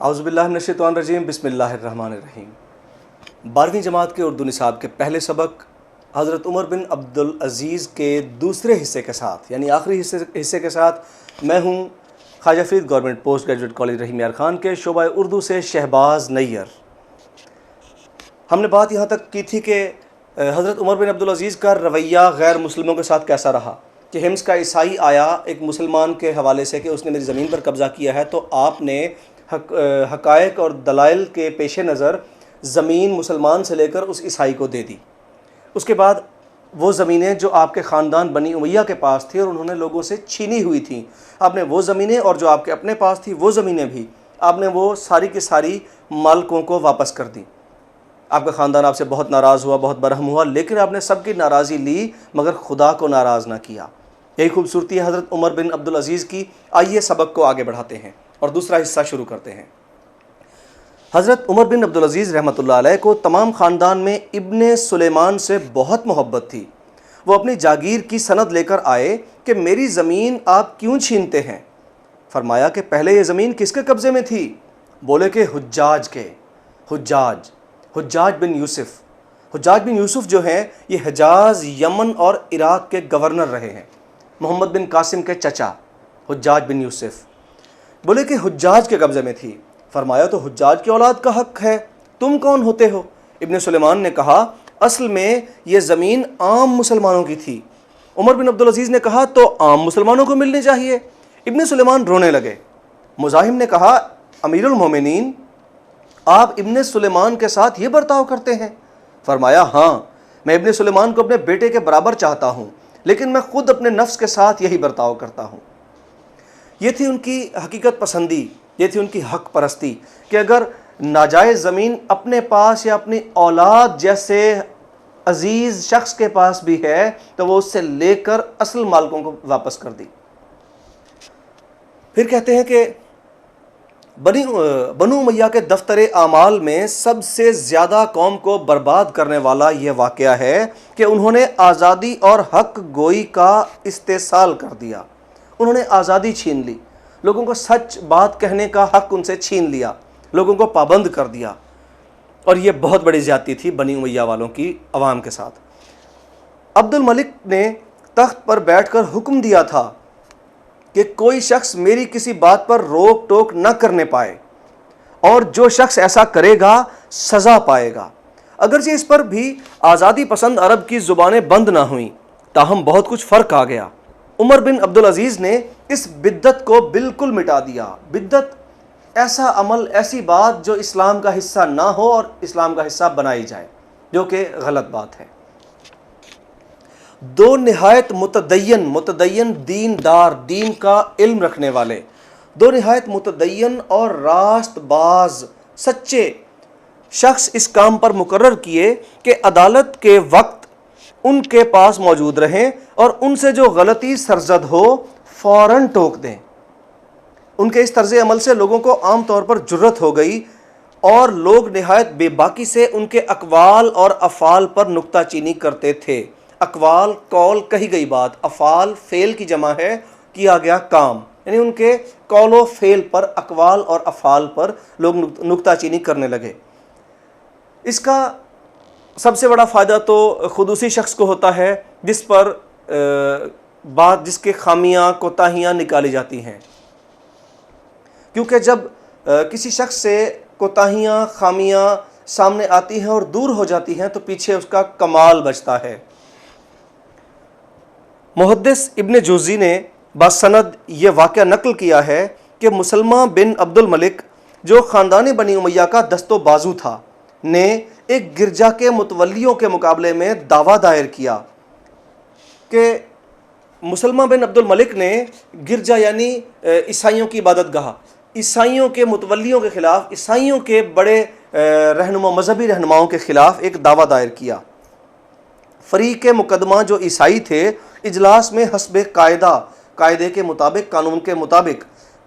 اعوذ باللہ من الشیطان الرجیم، بسم اللہ الرحمن الرحیم۔ 12ویں جماعت کے اردو نصاب کے پہلے سبق حضرت عمر بن عبدالعزیز کے دوسرے حصے کے ساتھ یعنی آخری حصے کے ساتھ میں ہوں Khwaja Farid government post graduate college Rahim Yar Khan کے شعبہ اردو سے شہباز نیّر۔ ہم نے بات یہاں تک کی تھی کہ حضرت عمر بن عبدالعزیز کا رویہ غیر مسلموں کے ساتھ کیسا رہا کہ حمص کا عیسائی آیا ایک مسلمان کے حوالے سے کہ اس نے میری زمین پر قبضہ کیا ہے، تو آپ نے حقائق اور دلائل کے پیش نظر زمین مسلمان سے لے کر اس عیسائی کو دے دی۔ اس کے بعد وہ زمینیں جو آپ کے خاندان بنی امیہ کے پاس تھی اور انہوں نے لوگوں سے چھینی ہوئی تھیں، آپ نے وہ زمینیں اور جو آپ کے اپنے پاس تھی وہ زمینیں بھی آپ نے وہ ساری کی ساری مالکوں کو واپس کر دیں۔ آپ کا خاندان آپ سے بہت ناراض ہوا، بہت برہم ہوا، لیکن آپ نے سب کی ناراضی لی مگر خدا کو ناراض نہ کیا۔ یہی خوبصورتی ہے حضرت عمر بن عبدالعزیز کی۔ آئیے سبق کو آگے بڑھاتے ہیں اور دوسرا حصہ شروع کرتے ہیں۔ حضرت عمر بن عبدالعزیز رحمۃ اللہ علیہ کو تمام خاندان میں ابن سلیمان سے بہت محبت تھی۔ وہ اپنی جاگیر کی سند لے کر آئے کہ میری زمین آپ کیوں چھینتے ہیں؟ فرمایا کہ پہلے یہ زمین کس کے قبضے میں تھی؟ بولے کہ حجاج کے۔ حجاج بن یوسف جو ہیں یہ حجاز، یمن اور عراق کے گورنر رہے ہیں۔ محمد بن قاسم کے چچا حجاج بن یوسف۔ بولے کہ حجاج کے قبضے میں تھی۔ فرمایا تو حجاج کی اولاد کا حق ہے، تم کون ہوتے ہو؟ ابن سلیمان نے کہا اصل میں یہ زمین عام مسلمانوں کی تھی۔ عمر بن عبدالعزیز نے کہا تو عام مسلمانوں کو ملنی چاہیے۔ ابن سلیمان رونے لگے۔ مزاحم نے کہا امیر المومنین، آپ ابن سلیمان کے ساتھ یہ برتاؤ کرتے ہیں؟ فرمایا ہاں، میں ابن سلیمان کو اپنے بیٹے کے برابر چاہتا ہوں، لیکن میں خود اپنے نفس کے ساتھ یہی برتاؤ کرتا ہوں۔ یہ تھی ان کی حقیقت پسندی، یہ تھی ان کی حق پرستی کہ اگر ناجائز زمین اپنے پاس یا اپنی اولاد جیسے عزیز شخص کے پاس بھی ہے تو وہ اس سے لے کر اصل مالکوں کو واپس کر دی۔ پھر کہتے ہیں کہ بنو امیہ کے دفتر اعمال میں سب سے زیادہ قوم کو برباد کرنے والا یہ واقعہ ہے کہ انہوں نے آزادی اور حق گوئی کا استحصال کر دیا۔ انہوں نے آزادی چھین لی، لوگوں کو سچ بات کہنے کا حق ان سے چھین لیا، لوگوں کو پابند کر دیا، اور یہ بہت بڑی زیادتی تھی بنی امیہ والوں کی عوام کے ساتھ۔ عبد الملک نے تخت پر بیٹھ کر حکم دیا تھا کہ کوئی شخص میری کسی بات پر روک ٹوک نہ کرنے پائے، اور جو شخص ایسا کرے گا سزا پائے گا۔ اگرچہ اس پر بھی آزادی پسند عرب کی زبانیں بند نہ ہوئیں، تاہم بہت کچھ فرق آ گیا۔ عمر بن عبدالعزیز نے اس بدعت کو بالکل مٹا دیا۔ بدعت ایسا عمل، ایسی بات جو اسلام کا حصہ نہ ہو اور اسلام کا حصہ بنائی جائے، جو کہ غلط بات ہے۔ دو نہایت متدین دیندار، دین کا علم رکھنے والے، دو نہایت متدین اور راست باز سچے شخص اس کام پر مقرر کیے کہ عدالت کے وقت ان کے پاس موجود رہیں اور ان سے جو غلطی سرزد ہو فوراً ٹوک دیں۔ ان کے اس طرز عمل سے لوگوں کو عام طور پر جرت ہو گئی اور لوگ نہایت بے باکی سے ان کے اقوال اور افعال پر نکتہ چینی کرتے تھے۔ اقوال قول کہی گئی بات، افعال فعل کی جمع ہے، کیا گیا کام، یعنی ان کے قول و فعل پر، اقوال اور افعال پر لوگ نکتہ چینی کرنے لگے۔ اس کا سب سے بڑا فائدہ تو خود اسی شخص کو ہوتا ہے جس پر جس کے خامیاں کوتاہیاں نکالی جاتی ہیں، کیونکہ جب کسی شخص سے کوتاہیاں خامیاں سامنے آتی ہیں اور دور ہو جاتی ہیں تو پیچھے اس کا کمال بچتا ہے۔ محدث ابن جوزی نے بسند یہ واقعہ نقل کیا ہے کہ مسلمہ بن عبد الملک جو خاندان بنی امیہ کا دست و بازو تھا نے ایک گرجا کے متولیوں کے مقابلے میں دعویٰ دائر کیا کہ مسلمہ بن عبد الملک نے گرجا یعنی عیسائیوں کی عبادت گاہ، عیسائیوں کے متولیوں کے خلاف، عیسائیوں کے بڑے مذہبی رہنماؤں کے خلاف ایک دعویٰ دائر کیا۔ فریق مقدمہ جو عیسائی تھے اجلاس میں حسب قاعدے کے مطابق، قانون کے مطابق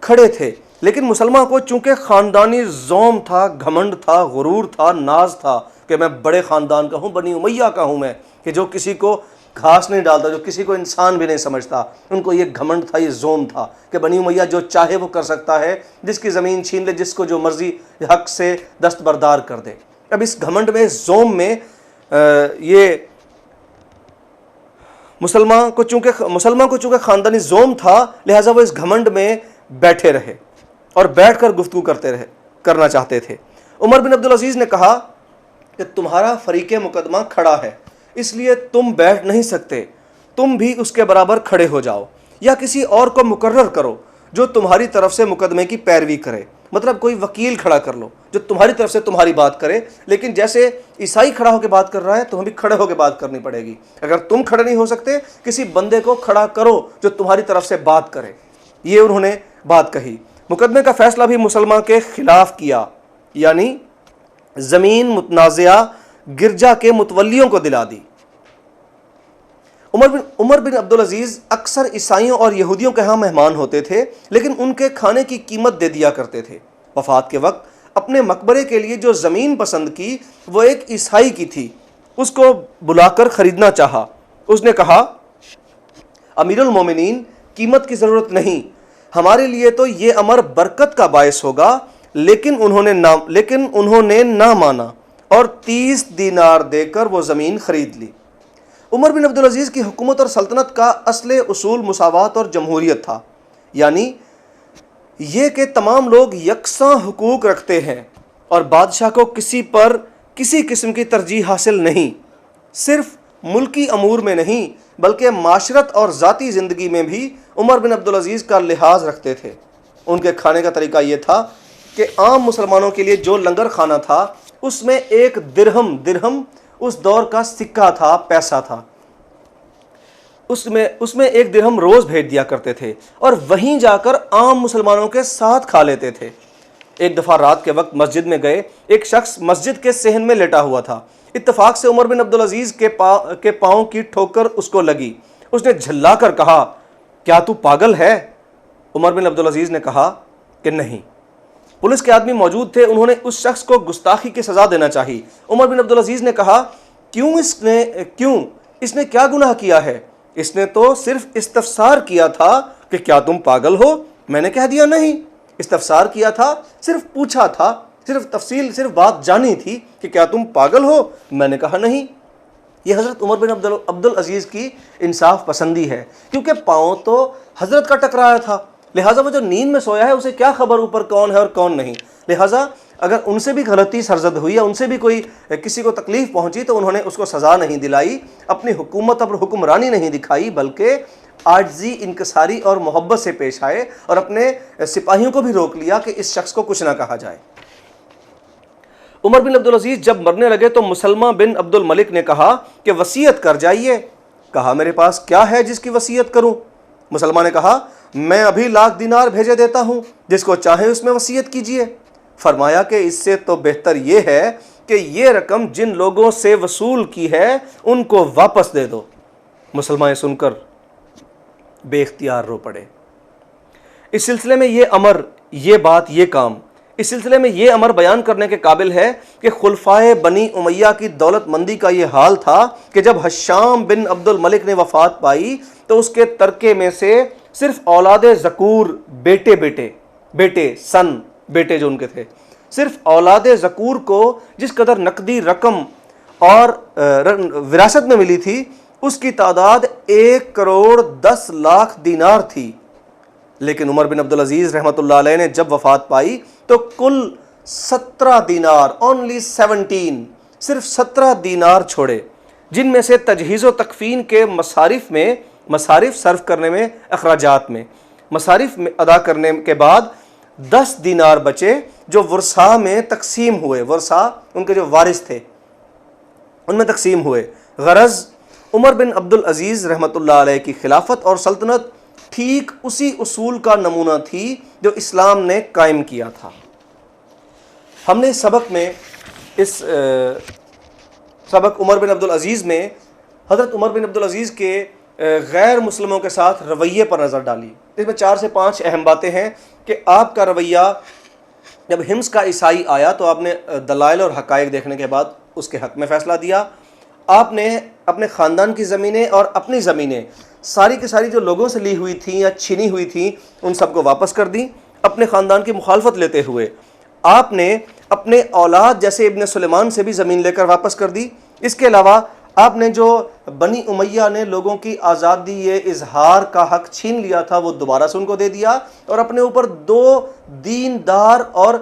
کھڑے تھے، لیکن مسلمہ کو چونکہ خاندانی زوم تھا، گھمنڈ تھا، غرور تھا، ناز تھا کہ میں بڑے خاندان کا ہوں، بنی امیہ کا ہوں میں، کہ جو کسی کو گھاس نہیں ڈالتا، جو کسی کو انسان بھی نہیں سمجھتا. ان کو یہ گھمنڈ تھا، یہ زوم تھا کہ بنی امیہ جو چاہے وہ کر سکتا ہے، جس کی زمین چھین لے، جس کو جو مرضی حق سے دستبردار کر دے. اب اس گھمنڈ میں، زوم میں، یہ مسلمان کو چونکہ خاندانی زوم تھا، لہٰذا وہ اس گھمنڈ میں بیٹھے رہے اور بیٹھ کر گفتگو کرنا چاہتے تھے. عمر بن عبدالعزیز نے کہا کہ تمہارا فریق مقدمہ کھڑا ہے، اس لیے تم بیٹھ نہیں سکتے، تم بھی اس کے برابر کھڑے ہو جاؤ یا کسی اور کو مقرر کرو جو تمہاری طرف سے مقدمے کی پیروی کرے. مطلب کوئی وکیل کھڑا کر لو جو تمہاری طرف سے تمہاری بات کرے. لیکن جیسے عیسائی کھڑا ہو کے بات کر رہا ہے، تمہیں بھی کھڑے ہو کے بات کرنی پڑے گی. اگر تم کھڑے نہیں ہو سکتے، کسی بندے کو کھڑا کرو جو تمہاری طرف سے بات کرے. یہ انہوں نے بات کہی. مقدمے کا فیصلہ بھی مسلمان کے خلاف کیا، یعنی زمین متنازعہ گرجا کے متولیوں کو دلا دی. عمر بن عبدالعزیز اکثر عیسائیوں اور یہودیوں کے ہاں مہمان ہوتے تھے، لیکن ان کے کھانے کی قیمت دے دیا کرتے تھے. وفات کے وقت اپنے مقبرے کے لیے جو زمین پسند کی وہ ایک عیسائی کی تھی. اس کو بلا کر خریدنا چاہا. اس نے کہا، امیر المومنین، قیمت کی ضرورت نہیں، ہمارے لیے تو یہ امر برکت کا باعث ہوگا. لیکن انہوں نے نہ مانا اور 30 دینار دے کر وہ زمین خرید لی. عمر بن عبدالعزیز کی حکومت اور سلطنت کا اصل اصول مساوات اور جمہوریت تھا، یعنی یہ کہ تمام لوگ یکساں حقوق رکھتے ہیں اور بادشاہ کو کسی پر کسی قسم کی ترجیح حاصل نہیں. صرف ملکی امور میں نہیں بلکہ معاشرت اور ذاتی زندگی میں بھی عمر بن عبدالعزیز کا لحاظ رکھتے تھے. ان کے کھانے کا طریقہ یہ تھا کہ عام مسلمانوں کے لیے جو لنگر کھانا تھا اس میں ایک درہم اس دور کا سکہ تھا، پیسہ تھا، اس میں ایک درہم روز بھیج دیا کرتے تھے اور وہیں جا کر عام مسلمانوں کے ساتھ کھا لیتے تھے. ایک دفعہ رات کے وقت مسجد میں گئے، ایک شخص مسجد کے صحن میں لیٹا ہوا تھا. اتفاق سے عمر بن عبدالعزیز کے پاؤں کی ٹھوکر اس کو لگی. اس نے جھلا کر کہا، کیا تو پاگل ہے؟ عمر بن عبدالعزیز نے کہا کہ نہیں. پولیس کے آدمی موجود تھے، انہوں نے اس شخص کو گستاخی کی سزا دینا چاہی. عمر بن عبدالعزیز نے کہا، اس نے کیا گناہ کیا ہے؟ اس نے تو صرف استفسار کیا تھا کہ کیا تم پاگل ہو؟ میں نے کہہ دیا نہیں. استفسار کیا تھا، صرف پوچھا تھا، صرف بات جانی تھی کہ کیا تم پاگل ہو؟ میں نے کہا نہیں. یہ حضرت عمر بن عبدالعزیز کی انصاف پسندی ہے، کیونکہ پاؤں تو حضرت کا ٹکرایا تھا، لہٰذا وہ جو نیند میں سویا ہے اسے کیا خبر اوپر کون ہے اور کون نہیں. لہٰذا اگر ان سے بھی غلطی سرزد ہوئی یا ان سے بھی کسی کو تکلیف پہنچی تو انہوں نے اس کو سزا نہیں دلائی، اپنی حکومت اور حکمرانی نہیں دکھائی، بلکہ عاجزی، انکساری اور محبت سے پیش آئے اور اپنے سپاہیوں کو بھی روک لیا کہ اس شخص کو کچھ نہ کہا جائے. عمر بن عبدالعزیز جب مرنے لگے تو مسلمہ بن عبد الملک نے کہا کہ وصیت کر جائیے. کہا، میرے پاس کیا ہے جس کی وصیت کروں؟ مسلمہ نے کہا، میں ابھی 1,00,000 دینار بھیجے دیتا ہوں، جس کو چاہے اس میں وصیت کیجیے. فرمایا کہ اس سے تو بہتر یہ ہے کہ یہ رقم جن لوگوں سے وصول کی ہے ان کو واپس دے دو. مسلمہ سن کر بے اختیار رو پڑے. اس سلسلے میں یہ امر بیان کرنے کے قابل ہے کہ خلفائے بنی امیہ کی دولت مندی کا یہ حال تھا کہ جب حشام بن عبد الملک نے وفات پائی تو اس کے ترکے میں سے صرف اولاد ذکور، بیٹے جو ان کے تھے، صرف اولاد ذکور کو جس قدر نقدی رقم اور وراثت میں ملی تھی اس کی تعداد 1,10,00,000 دینار تھی. لیکن عمر بن عبدالعزیز رحمۃ اللہ علیہ نے جب وفات پائی تو کل 17 دینار، صرف 17 دینار چھوڑے، جن میں سے تجہیز و تکفین کے مصارف صرف کرنے میں، اخراجات میں مصارف ادا کرنے کے بعد 10 دینار بچے جو ورثاء میں تقسیم ہوئے. ورثاء ان کے جو وارث تھے ان میں تقسیم ہوئے. غرض عمر بن عبدالعزیز رحمۃ اللہ علیہ کی خلافت اور سلطنت ٹھیک اسی اصول کا نمونہ تھی جو اسلام نے قائم کیا تھا. ہم نے اس سبق عمر بن عبدالعزیز میں حضرت عمر بن عبدالعزیز کے غیر مسلموں کے ساتھ رویے پر نظر ڈالی. اس میں 4 سے 5 اہم باتیں ہیں کہ آپ کا رویہ، جب حمص کا عیسائی آیا تو آپ نے دلائل اور حقائق دیکھنے کے بعد اس کے حق میں فیصلہ دیا. آپ نے اپنے خاندان کی زمینیں اور اپنی زمینیں ساری کی ساری جو لوگوں سے لی ہوئی تھیں یا چھینی ہوئی تھیں ان سب کو واپس کر دی. اپنے خاندان کی مخالفت لیتے ہوئے آپ نے اپنے اولاد جیسے ابن سلیمان سے بھی زمین لے کر واپس کر دی. اس کے علاوہ آپ نے جو بنی امیہ نے لوگوں کی آزادی اظہار کا حق چھین لیا تھا وہ دوبارہ سے ان کو دے دیا, اور اپنے اوپر 2 دیندار اور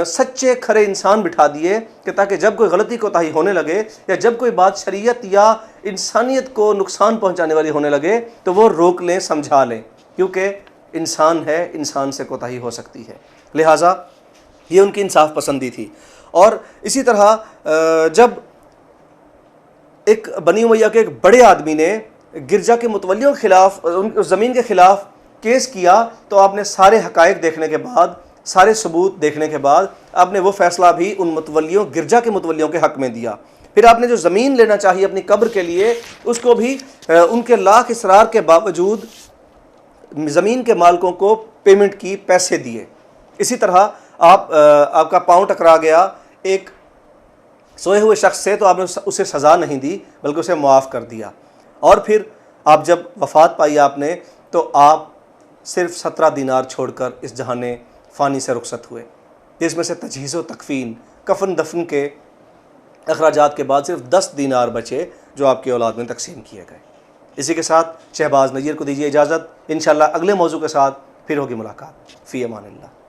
سچے کھرے انسان بٹھا دیے کہ تاکہ جب کوئی غلطی کوتاہی ہونے لگے یا جب کوئی بات شریعت یا انسانیت کو نقصان پہنچانے والی ہونے لگے تو وہ روک لیں, سمجھا لیں, کیونکہ انسان ہے, انسان سے کوتاہی ہو سکتی ہے. لہٰذا یہ ان کی انصاف پسندی تھی. اور اسی طرح جب ایک بنی امیہ کے ایک بڑے آدمی نے گرجا کے متولیوں کے خلاف, ان زمین کے خلاف کیس کیا تو آپ نے سارے حقائق دیکھنے کے بعد, سارے ثبوت دیکھنے کے بعد آپ نے وہ فیصلہ بھی ان متولیوں, گرجا کے متولیوں کے حق میں دیا. پھر آپ نے جو زمین لینا چاہیے اپنی قبر کے لیے اس کو بھی ان کے لاکھ اصرار کے باوجود زمین کے مالکوں کو پیمنٹ کی, پیسے دیے. اسی طرح آپ کا پاؤں ٹکرا گیا ایک سوئے ہوئے شخص سے تو آپ نے اسے سزا نہیں دی بلکہ اسے معاف کر دیا. اور پھر آپ جب وفات پائی آپ نے تو آپ صرف 17 دینار چھوڑ کر اس جہان فانی سے رخصت ہوئے. جس میں سے تجہیز و تکفین, کفن دفن کے اخراجات کے بعد صرف 10 دینار بچے جو آپ کی اولاد میں تقسیم کیے گئے. اسی کے ساتھ شہباز نذیر کو دیجیے اجازت. انشاءاللہ اگلے موضوع کے ساتھ پھر ہوگی ملاقات. فی امان اللہ.